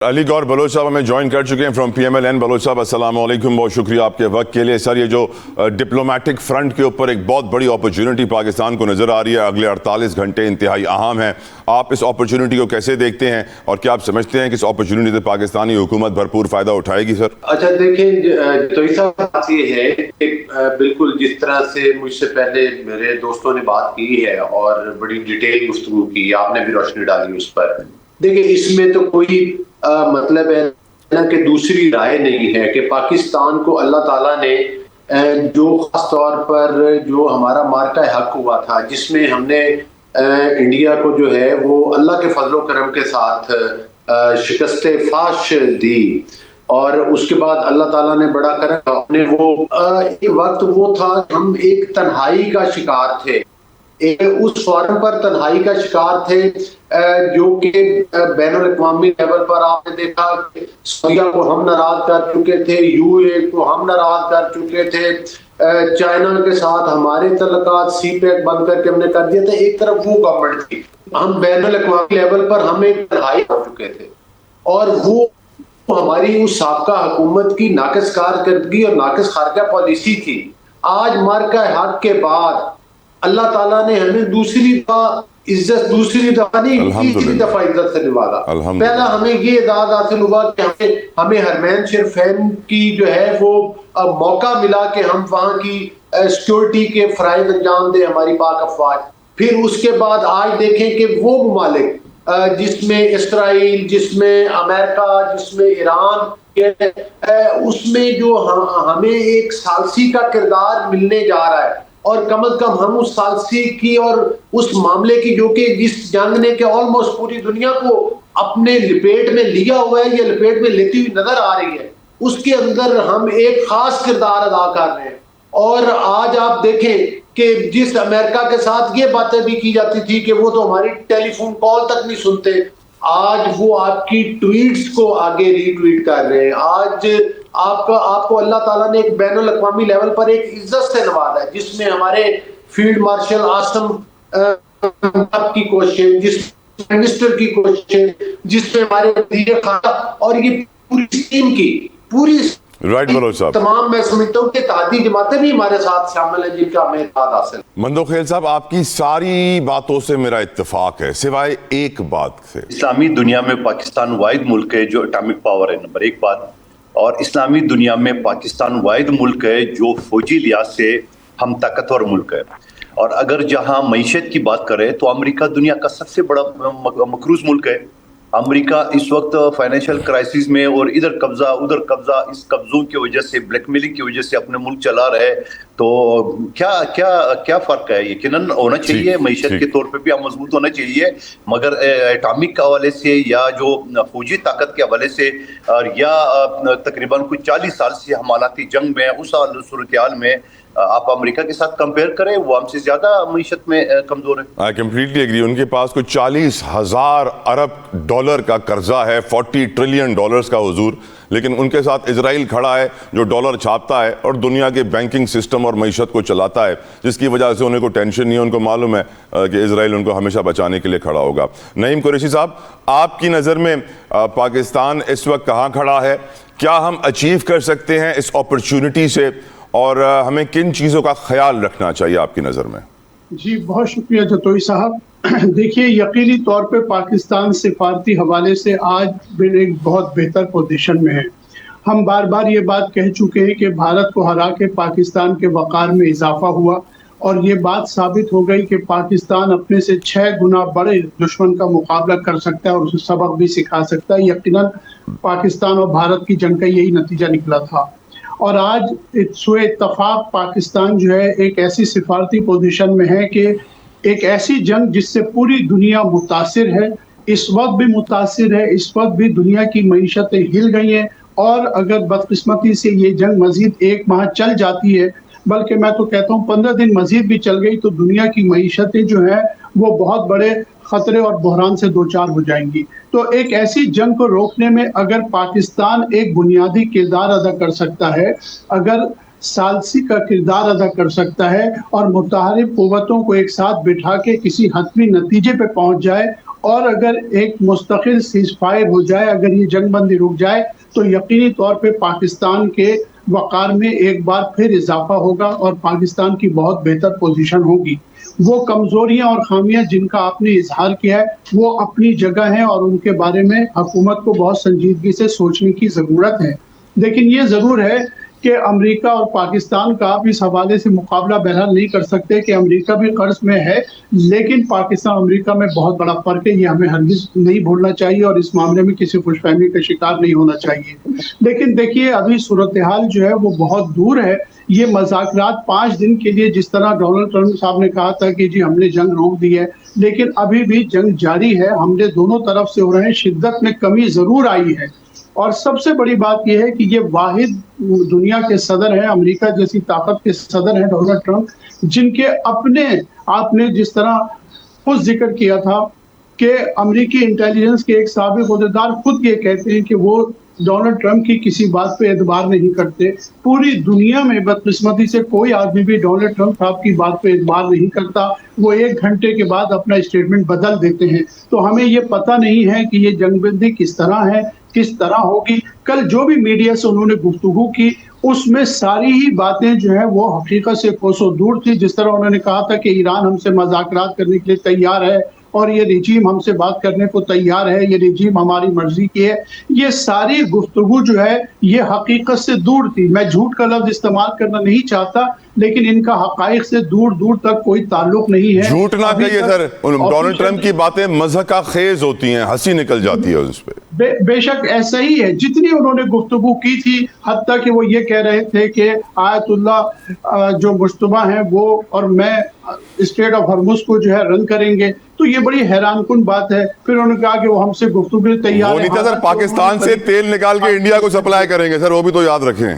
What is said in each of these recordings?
علی گور بلوچ صاحب ہمیں جوائن کر چکے ہیں فرام PMLN۔ بلوچ صاحب السلام علیکم، بہت شکریہ آپ کے وقت کے لیے۔ سر، یہ جو ڈپلومیٹک فرنٹ کے اوپر ایک بہت بڑی اپرچونٹی پاکستان کو نظر آ رہی ہے، اگلے 48 گھنٹے انتہائی اہم ہیں، آپ اس اپرچونٹی کو کیسے دیکھتے ہیں اور کیا آپ سمجھتے ہیں کہ اس اپرچونٹی سے پاکستانی حکومت بھرپور فائدہ اٹھائے گی؟ سر اچھا دیکھیں، تو ایسا بات یہ ہے کہ بالکل جس طرح سے مجھ سے پہلے میرے دوستوں نے بات کی ہے اور بڑی ڈیٹیل گفتگو کی، آپ نے بھی روشنی ڈالی اس پر۔ دیکھیں، اس میں تو کوئی مطلب ہے نا کہ دوسری رائے نہیں ہے کہ پاکستان کو اللہ تعالیٰ نے جو خاص طور پر جو ہمارا مارکہ حق ہوا تھا، جس میں ہم نے انڈیا کو جو ہے وہ اللہ کے فضل و کرم کے ساتھ شکست فاش دی، اور اس کے بعد اللہ تعالیٰ نے بڑا کرم اپنے وہ وقت وہ تھا ہم ایک تنہائی کا شکار تھے، اس فورم پر تنہائی کا شکار تھے جو کہ بین الاقوامی لیول پر آپ نے دیکھا کہ سعودیہ کو ہم ناراض کر چکے تھے، UAE کو ہم ناراض کر چکے تھے، چائنا کے ساتھ ہمارے تعلقات CPEC بند کر کے ہم نے کر دیا تھا۔ ایک طرف وہ گورنمنٹ تھی، ہم بین الاقوامی لیول پر ہم ایک تنہائی ہو چکے تھے، اور وہ ہماری اس سابقہ حکومت کی ناقص کارکردگی اور ناقص خارجہ پالیسی تھی۔ آج مارکہ حق کے بعد اللہ تعالیٰ نے ہمیں دوسری دفعہ نہیں، تیسری دفعہ عزت سے نوازا۔ پہلا ہمیں یہ اعزاز حاصل ہوا کہ ہمیں حرمین شریفین کی جو ہے وہ موقع ملا کہ ہم وہاں کی سیکورٹی کے فرائض انجام دیں، ہماری پاک افواج۔ پھر اس کے بعد آج دیکھیں کہ وہ ممالک جس میں اسرائیل، جس میں امریکہ، جس میں ایران، اس میں جو ہمیں ایک ثالثی کا کردار ملنے جا رہا ہے، اور کم از کم ہم اس ثالثی کی اور اس معاملے کی جو کہ جس جنگ نے کہ آلموسٹ پوری دنیا کو اپنے لپیٹ میں لیا ہوا ہے یا لپیٹ میں لیتی ہوئی نظر آ رہی ہے، اس کے اندر ہم ایک خاص کردار ادا کر رہے ہیں۔ اور آج آپ دیکھیں کہ جس امریکہ کے ساتھ یہ باتیں بھی کی جاتی تھی کہ وہ تو ہماری ٹیلی فون کال تک نہیں سنتے، آج وہ آپ کی ٹویٹس کو آگے ری ٹویٹ کر رہے ہیں۔ آج آپ کو اللہ تعالیٰ نے ایک بین الاقوامی لیول پر ایک عزت سے نوازا ہے، جس میں ہمارے فیلڈ مارشل عاصم کی کوششیں، جس منسٹر کی کوششیں، جس میں ہمارے وزیر خارجہ اور یہ پوری ٹیم کی پوری تمام، میں سمجھتا ہوں کہ اتحادی جماعتیں بھی ہمارے ساتھ شامل ہیں جن کا ہمیں اتحاد حاصل ہے۔ مندوخیل صاحب، آپ کی ساری باتوں سے میرا اتفاق ہے سوائے ایک بات سے۔ اسلامی دنیا میں پاکستان واحد ملک ہے جو اٹامک پاور ہے، نمبر ایک بات، اور اسلامی دنیا میں پاکستان واحد ملک ہے جو فوجی لحاظ سے ہم طاقتور ملک ہے۔ اور اگر جہاں معیشت کی بات کریں تو امریکہ دنیا کا سب سے بڑا مقروض ملک ہے۔ امریکہ اس وقت فائنینشیل کرائسس میں اور ادھر قبضہ ادھر قبضہ، اس قبضوں کی وجہ سے، بلیک میلنگ کی وجہ سے اپنے ملک چلا رہے۔ تو کیا فرق ہے؟ یقیناً ہونا چاہیے، معیشت کے طور پہ بھی ہم مضبوط ہونا چاہیے، مگر اٹامک کے حوالے سے یا جو فوجی طاقت کے حوالے سے، یا تقریباً کچھ 40 سال سے ہم حالاتی جنگ میں، اس صورتحال میں آپ امریکہ کے ساتھ کمپیئر کریں، وہ ہم سے زیادہ معیشت میں کمزور ہے۔ I completely agree۔ ان کے پاس کوئی 40,000 ارب ڈالر کا قرضہ ہے، 40 ٹریلین ڈالرز کا حضور، لیکن ان کے ساتھ اسرائیل کھڑا ہے جو ڈالر چھاپتا ہے اور دنیا کے بینکنگ سسٹم اور معیشت کو چلاتا ہے، جس کی وجہ سے انہیں کوئی ٹینشن نہیں ہے، ان کو معلوم ہے کہ اسرائیل ان کو ہمیشہ بچانے کے لیے کھڑا ہوگا۔ نعیم قریشی صاحب، آپ کی نظر میں پاکستان اس وقت کہاں کھڑا ہے؟ کیا ہم اچیو کر سکتے ہیں اس اپرچونٹی سے، اور ہمیں کن چیزوں کا خیال رکھنا چاہیے آپ کی نظر میں؟ جی بہت شکریہ جتوئی صاحب۔ دیکھیے، یقینی طور پہ پاکستان سفارتی حوالے سے آج ایک بہت بہتر پوزیشن میں ہے۔ ہم بار بار یہ بات کہہ چکے ہیں کہ بھارت کو ہرا کے پاکستان کے وقار میں اضافہ ہوا، اور یہ بات ثابت ہو گئی کہ پاکستان اپنے سے 6 گنا بڑے دشمن کا مقابلہ کر سکتا ہے اور اسے سبق بھی سکھا سکتا ہے۔ یقیناً پاکستان اور بھارت کی جنگ کا یہی نتیجہ نکلا تھا، اور آج سوئے اتفاق پاکستان جو ہے ایک ایسی سفارتی پوزیشن میں ہے کہ ایک ایسی جنگ جس سے پوری دنیا متاثر ہے، اس وقت بھی متاثر ہے، اس وقت بھی دنیا کی معیشتیں ہل گئی ہیں، اور اگر بدقسمتی سے یہ جنگ مزید 1 ماہ چل جاتی ہے، بلکہ میں تو کہتا ہوں 15 دن مزید بھی چل گئی، تو دنیا کی معیشتیں جو ہیں وہ بہت بڑے خطرے اور بحران سے دوچار ہو جائیں گی۔ تو ایک ایسی جنگ کو روکنے میں اگر پاکستان ایک بنیادی کردار ادا کر سکتا ہے، اگر ثالثی کا کردار ادا کر سکتا ہے اور متحارب قوتوں کو ایک ساتھ بٹھا کے کسی حتمی نتیجے پہ پہنچ جائے اور اگر ایک مستقل سیز فائر ہو جائے، اگر یہ جنگ بندی رک جائے تو یقینی طور پہ پاکستان کے وقار میں ایک بار پھر اضافہ ہوگا اور پاکستان کی بہت بہتر پوزیشن ہوگی۔ وہ کمزوریاں اور خامیاں جن کا آپ نے اظہار کیا ہے وہ اپنی جگہ ہیں اور ان کے بارے میں حکومت کو بہت سنجیدگی سے سوچنے کی ضرورت ہے، لیکن یہ ضرور ہے کہ امریکہ اور پاکستان کا آپ اس حوالے سے مقابلہ بہرحال نہیں کر سکتے کہ امریکہ بھی قرض میں ہے، لیکن پاکستان امریکہ میں بہت بڑا فرق ہے، یہ ہمیں ہرگز نہیں بھولنا چاہیے اور اس معاملے میں کسی خوش فہمی کا شکار نہیں ہونا چاہیے۔ لیکن دیکھیے ابھی صورتحال جو ہے وہ بہت دور ہے۔ یہ مذاکرات 5 دن کے لیے، جس طرح ڈونلڈ ٹرمپ صاحب نے کہا تھا کہ جی ہم نے جنگ روک دی ہے، لیکن ابھی بھی جنگ جاری ہے، حملے دونوں طرف سے ہو رہے ہیں، شدت میں کمی ضرور آئی ہے۔ اور سب سے بڑی بات یہ ہے کہ یہ واحد دنیا کے صدر ہیں، امریکہ جیسی طاقت کے صدر ہیں ڈونلڈ ٹرمپ، جن کے اپنے آپ نے جس طرح خود ذکر کیا تھا کہ امریکی انٹیلیجنس کے ایک سابق عہدیدار خود یہ کہتے ہیں کہ وہ ڈونلڈ ٹرمپ کی کسی بات پہ اعتبار نہیں کرتے۔ پوری دنیا میں بدقسمتی سے کوئی آدمی بھی ڈونلڈ ٹرمپ صاحب کی بات پہ اعتبار نہیں کرتا، وہ 1 گھنٹے کے بعد اپنا اسٹیٹمنٹ بدل دیتے ہیں۔ تو ہمیں یہ پتہ نہیں ہے کہ یہ جنگ بندی کس طرح ہے، کس طرح ہوگی۔ کل جو بھی میڈیا سے انہوں نے گفتگو کی اس میں ساری ہی باتیں جو ہیں وہ حقیقت سے کوسوں دور تھی۔ جس طرح انہوں نے کہا تھا کہ ایران ہم سے مذاکرات کرنے کے لیے تیار ہے اور یہ رجیم ہم سے بات کرنے کو تیار ہے، یہ رجیم ہماری مرضی کی ہے، یہ ساری گفتگو جو ہے یہ حقیقت سے دور تھی۔ میں جھوٹ کا لفظ استعمال کرنا نہیں چاہتا، لیکن ان کا حقائق سے دور دور تک کوئی تعلق نہیں ہے۔ جھوٹ نہ کہیے سر، ڈونلڈ ٹرمپ کی باتیں مضحکہ خیز ہوتی ہیں، ہنسی نکل جاتی ہے اس پہ۔ بے شک ایسا ہی ہے، جتنی انہوں نے گفتگو کی تھی، حتیٰ کہ وہ یہ کہہ رہے تھے کہ آیت اللہ جو مشتبہ ہیں وہ اور میں اسٹریٹ آف ہرمز کو جو ہے رن کریں گے، تو یہ بڑی حیران کن بات ہے۔ پھر انہوں نے کہا کہ وہ ہم سے گفتگو کے لیے تیار وہ نہیں تھا سر، پاکستان سے تیل نکال کے انڈیا کو سپلائی کریں گے سر، وہ بھی تو یاد رکھیں۔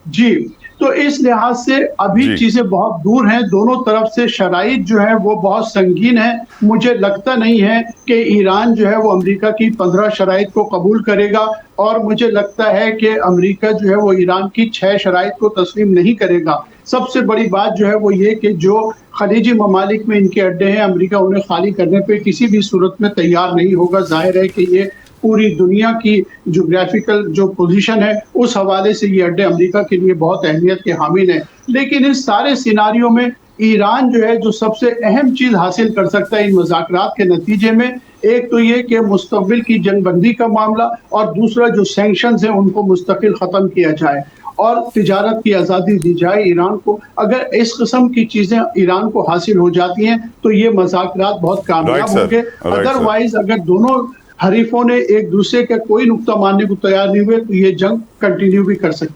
جی، تو اس لحاظ سے ابھی چیزیں بہت دور ہیں، دونوں طرف سے شرائط جو ہیں وہ بہت سنگین ہیں۔ مجھے لگتا نہیں ہے کہ ایران جو ہے وہ امریکہ کی 15 شرائط کو قبول کرے گا، اور مجھے لگتا ہے کہ امریکہ جو ہے وہ ایران کی 6 شرائط کو تسلیم نہیں کرے گا۔ سب سے بڑی بات جو ہے وہ یہ کہ جو خلیجی ممالک میں ان کے اڈے ہیں، امریکہ انہیں خالی کرنے پہ کسی بھی صورت میں تیار نہیں ہوگا۔ ظاہر ہے کہ یہ پوری دنیا کی جغرافیکل جو پوزیشن ہے اس حوالے سے یہ اڈے امریکہ کے لیے بہت اہمیت کے حامل ہیں۔ لیکن اس سارے سیناریوں میں ایران جو ہے جو سب سے اہم چیز حاصل کر سکتا ہے ان مذاکرات کے نتیجے میں، ایک تو یہ کہ مستقبل کی جنگ بندی کا معاملہ، اور دوسرا جو سینکشنز ہیں ان کو مستقل ختم کیا جائے اور تجارت کی آزادی دی جائے ایران کو۔ اگر اس قسم کی چیزیں ایران کو حاصل ہو جاتی ہیں تو یہ مذاکرات بہت کامیاب ہوں گے۔ ادروائز اگر دونوں حریفوں نے ایک دوسرے کا کوئی نقطہ ماننے کو تیار نہیں ہوئے تو یہ جنگ کنٹینیو بھی کر سکتے